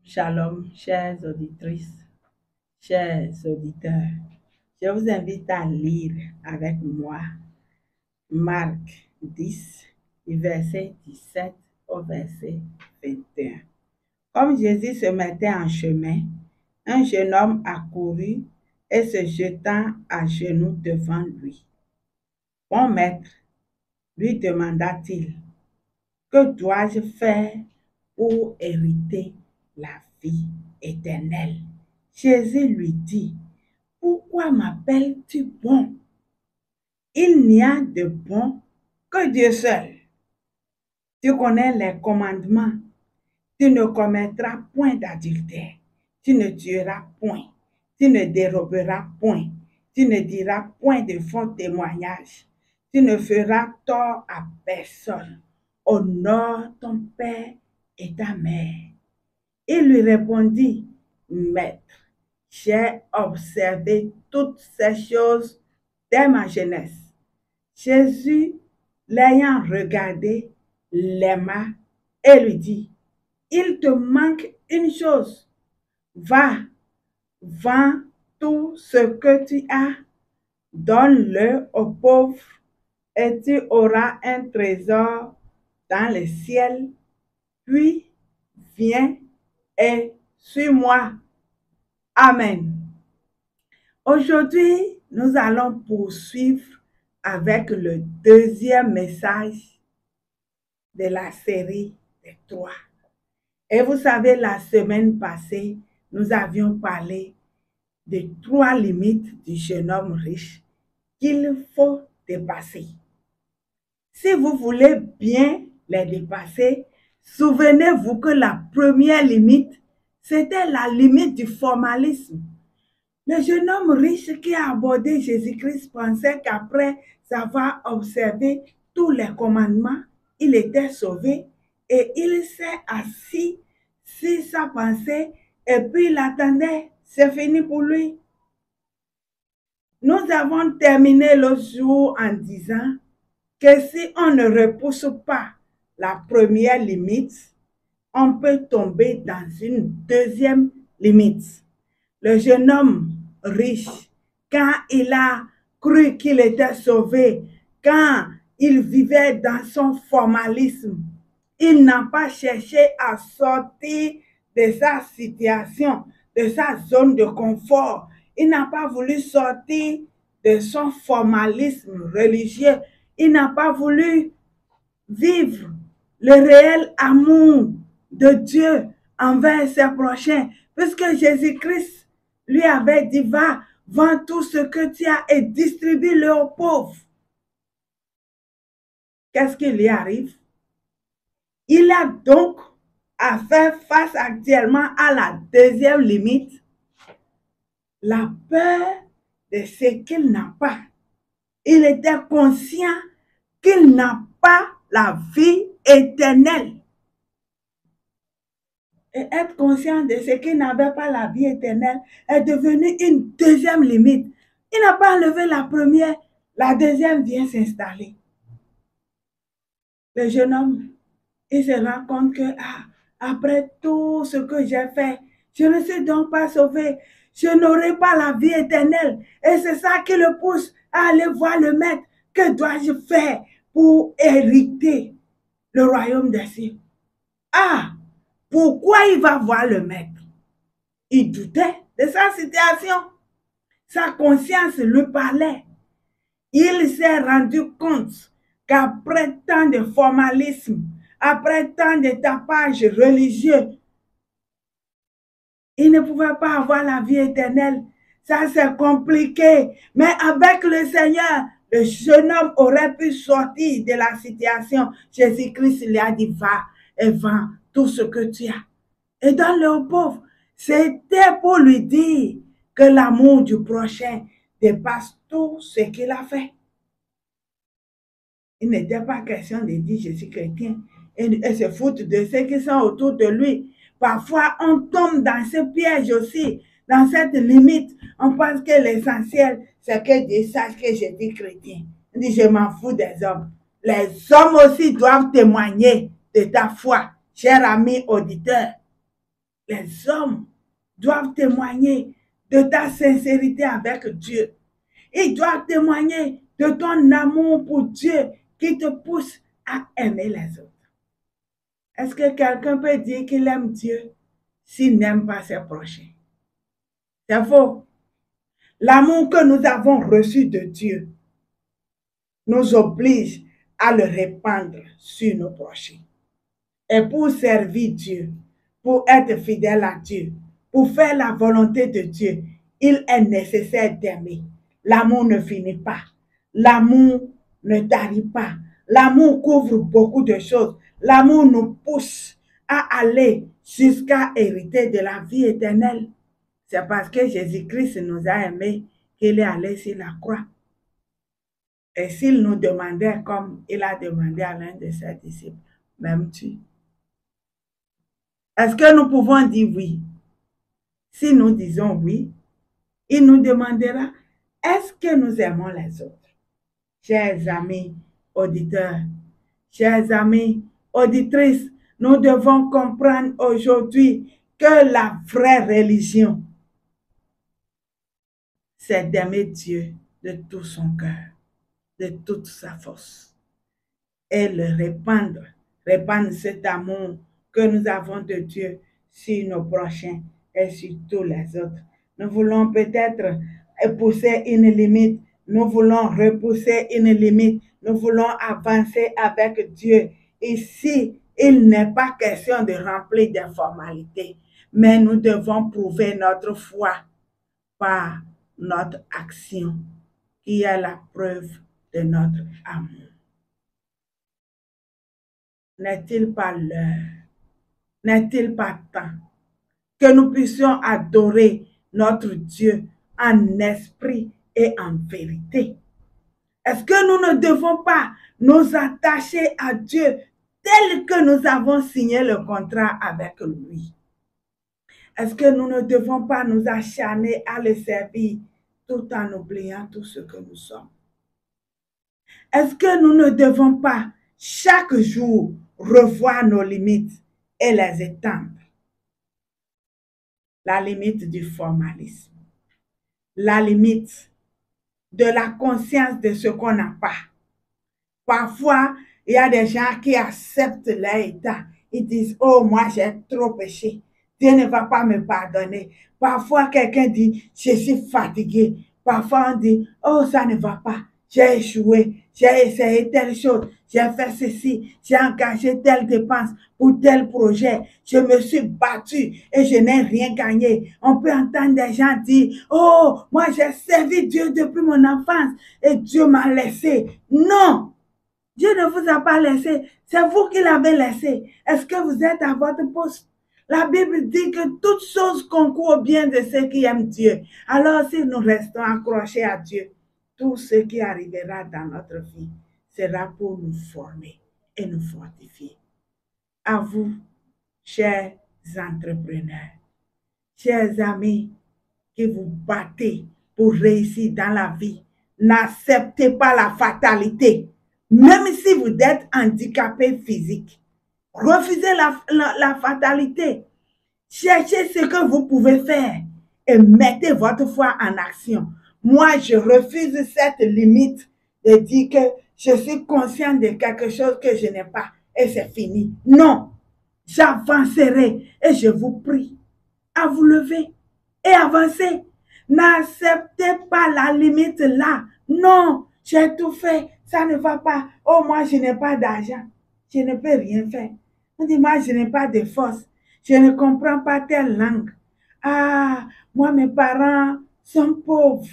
Shalom, chères auditrices, chers auditeurs. Je vous invite à lire avec moi Marc 10, du verset 17 au verset 21. Comme Jésus se mettait en chemin, un jeune homme accourut et se jetant à genoux devant lui. Bon maître, lui demanda-t-il, que dois-je faire pour hériter la vie éternelle? Jésus lui dit, pourquoi m'appelles-tu bon? Il n'y a de bon que Dieu seul. Tu connais les commandements. Tu ne commettras point d'adultère. Tu ne tueras point. Tu ne déroberas point. Tu ne diras point de faux témoignages. Tu ne feras tort à personne. Honore ton père et ta mère. Il lui répondit, Maître, j'ai observé toutes ces choses dès ma jeunesse. Jésus, l'ayant regardé, l'aima et lui dit, il te manque une chose. Va, vends tout ce que tu as, donne-le aux pauvres et tu auras un trésor dans le ciel. Puis, viens et suis-moi. Amen. Aujourd'hui, nous allons poursuivre avec le deuxième message de la série des 3. Et vous savez, la semaine passée, nous avions parlé des 3 limites du jeune homme riche qu'il faut dépasser. Si vous voulez bien les dépasser, souvenez-vous que la première limite, c'était la limite du formalisme. Le jeune homme riche qui a abordé Jésus-Christ pensait qu'après avoir observé tous les commandements, il était sauvé et il s'est assis sur sa pensée et puis il attendait, c'est fini pour lui. Nous avons terminé le jour en disant que si on ne repousse pas la première limite, on peut tomber dans une deuxième limite. Le jeune homme riche, quand il a cru qu'il était sauvé, quand il vivait dans son formalisme, il n'a pas cherché à sortir de sa situation, de sa zone de confort. Il n'a pas voulu sortir de son formalisme religieux. Il n'a pas voulu vivre le réel amour de Dieu envers ses prochains, puisque Jésus-Christ lui avait dit, va, vends tout ce que tu as et distribue-le aux pauvres. Qu'est-ce qui lui arrive? Il a donc à faire face actuellement à la deuxième limite, la peur de ce qu'il n'a pas. Il était conscient qu'il n'a pas la vie éternelle. Et être conscient de ce qu'il n'avait pas la vie éternelle est devenu une deuxième limite. Il n'a pas enlevé la première, la deuxième vient s'installer. Le jeune homme, il se rend compte que après tout ce que j'ai fait, je ne suis donc pas sauvé. Je n'aurai pas la vie éternelle. Et c'est ça qui le pousse à aller voir le maître. Que dois-je faire pour hériter le royaume des cieux? Pourquoi il va voir le maître? Il doutait de sa situation. Sa conscience lui parlait. Il s'est rendu compte qu'après tant de formalisme, après tant de tapage religieux, il ne pouvait pas avoir la vie éternelle. Ça, c'est compliqué. Mais avec le Seigneur, le jeune homme aurait pu sortir de la situation. Jésus-Christ lui a dit, va et vends tout ce que tu as. Et donne-le aux pauvres. C'était pour lui dire que l'amour du prochain dépasse tout ce qu'il a fait. Il n'était pas question de dire je suis chrétien et se foutre de ceux qui sont autour de lui. Parfois, on tombe dans ce piège aussi, dans cette limite. On pense que l'essentiel, c'est que Dieu sache que je suis chrétien. Il dit, je m'en fous des hommes. Les hommes aussi doivent témoigner de ta foi, cher ami auditeur. Les hommes doivent témoigner de ta sincérité avec Dieu. Ils doivent témoigner de ton amour pour Dieu qui te pousse à aimer les autres. Est-ce que quelqu'un peut dire qu'il aime Dieu s'il n'aime pas ses prochains? C'est faux. L'amour que nous avons reçu de Dieu nous oblige à le répandre sur nos prochains. Et pour servir Dieu, pour être fidèle à Dieu, pour faire la volonté de Dieu, il est nécessaire d'aimer. L'amour ne finit pas. L'amour ne tarit pas. L'amour couvre beaucoup de choses. L'amour nous pousse à aller jusqu'à hériter de la vie éternelle. C'est parce que Jésus-Christ nous a aimés qu'il est allé sur la croix. Et s'il nous demandait, comme il a demandé à l'un de ses disciples, m'aimes-tu? Est-ce que nous pouvons dire oui? Si nous disons oui, il nous demandera, est-ce que nous aimons les autres? Chers amis auditeurs, chers amis auditrices, nous devons comprendre aujourd'hui que la vraie religion, c'est d'aimer Dieu de tout son cœur, de toute sa force, et le répandre cet amour que nous avons de Dieu sur nos prochains et sur tous les autres. Nous voulons peut-être pousser une limite, nous voulons repousser une limite, nous voulons avancer avec Dieu. Ici, il n'est pas question de remplir des formalités, mais nous devons prouver notre foi par notre action, qui est la preuve de notre amour. N'est-il pas l'heure, n'est-il pas temps que nous puissions adorer notre Dieu en esprit et en vérité? Est-ce que nous ne devons pas nous attacher à Dieu tel que nous avons signé le contrat avec lui? Est-ce que nous ne devons pas nous acharner à le servir tout en oubliant tout ce que nous sommes? Est-ce que nous ne devons pas chaque jour revoir nos limites et les étendre? La limite du formalisme, la limite de la conscience de ce qu'on n'a pas. Parfois, il y a des gens qui acceptent leur état. Ils disent, oh, moi j'ai trop péché. Dieu ne va pas me pardonner. Parfois, quelqu'un dit, je suis fatigué. Parfois, on dit, oh, ça ne va pas. J'ai échoué, j'ai essayé telle chose, j'ai fait ceci, j'ai engagé telle dépense pour tel projet, je me suis battu et je n'ai rien gagné. On peut entendre des gens dire, oh, moi j'ai servi Dieu depuis mon enfance et Dieu m'a laissé. Non, Dieu ne vous a pas laissé, c'est vous qui l'avez laissé. Est-ce que vous êtes à votre poste? La Bible dit que toutes choses concourent au bien de ceux qui aiment Dieu. Alors si nous restons accrochés à Dieu, tout ce qui arrivera dans notre vie sera pour nous former et nous fortifier. À vous, chers entrepreneurs, chers amis qui vous battez pour réussir dans la vie, n'acceptez pas la fatalité. Même si vous êtes handicapé physique, refusez la fatalité. Cherchez ce que vous pouvez faire et mettez votre foi en action. Moi, je refuse cette limite de dire que je suis conscient de quelque chose que je n'ai pas et c'est fini. Non, j'avancerai et je vous prie à vous lever et avancer. N'acceptez pas la limite là. Non, j'ai tout fait, ça ne va pas. Oh, moi, je n'ai pas d'argent. Je ne peux rien faire. On dit, moi, je n'ai pas de force. Je ne comprends pas telle langue. Ah, moi, mes parents sont pauvres.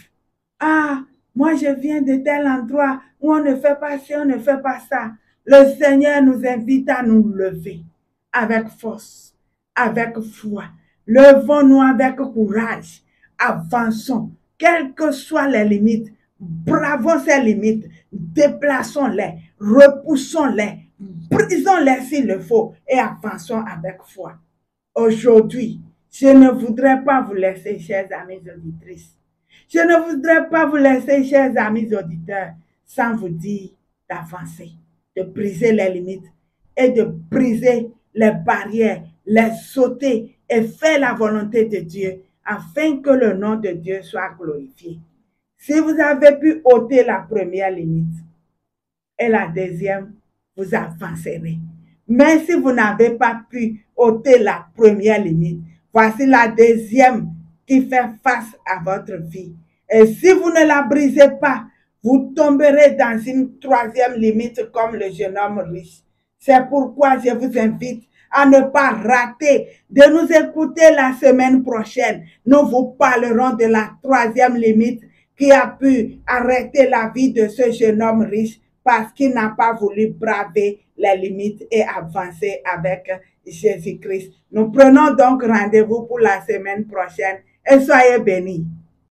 Ah, moi, je viens de tel endroit où on ne fait pas ci, on ne fait pas ça. Le Seigneur nous invite à nous lever avec force, avec foi. Levons-nous avec courage. Avançons, quelles que soient les limites. Bravons ces limites. Déplaçons-les, repoussons-les, brisons-les s'il le faut et avançons avec foi. Aujourd'hui, je ne voudrais pas vous laisser, chers amis auditrices. Je ne voudrais pas vous laisser, chers amis auditeurs, sans vous dire d'avancer, de briser les limites et de briser les barrières, les sauter et faire la volonté de Dieu afin que le nom de Dieu soit glorifié. Si vous avez pu ôter la première limite et la deuxième, vous avancerez. Mais si vous n'avez pas pu ôter la première limite, voici la deuxième qui fait face à votre vie. Et si vous ne la brisez pas, vous tomberez dans une troisième limite comme le jeune homme riche. C'est pourquoi je vous invite à ne pas rater de nous écouter la semaine prochaine. Nous vous parlerons de la troisième limite qui a pu arrêter la vie de ce jeune homme riche parce qu'il n'a pas voulu braver les limites et avancer avec Jésus-Christ. Nous prenons donc rendez-vous pour la semaine prochaine et soyez bénis.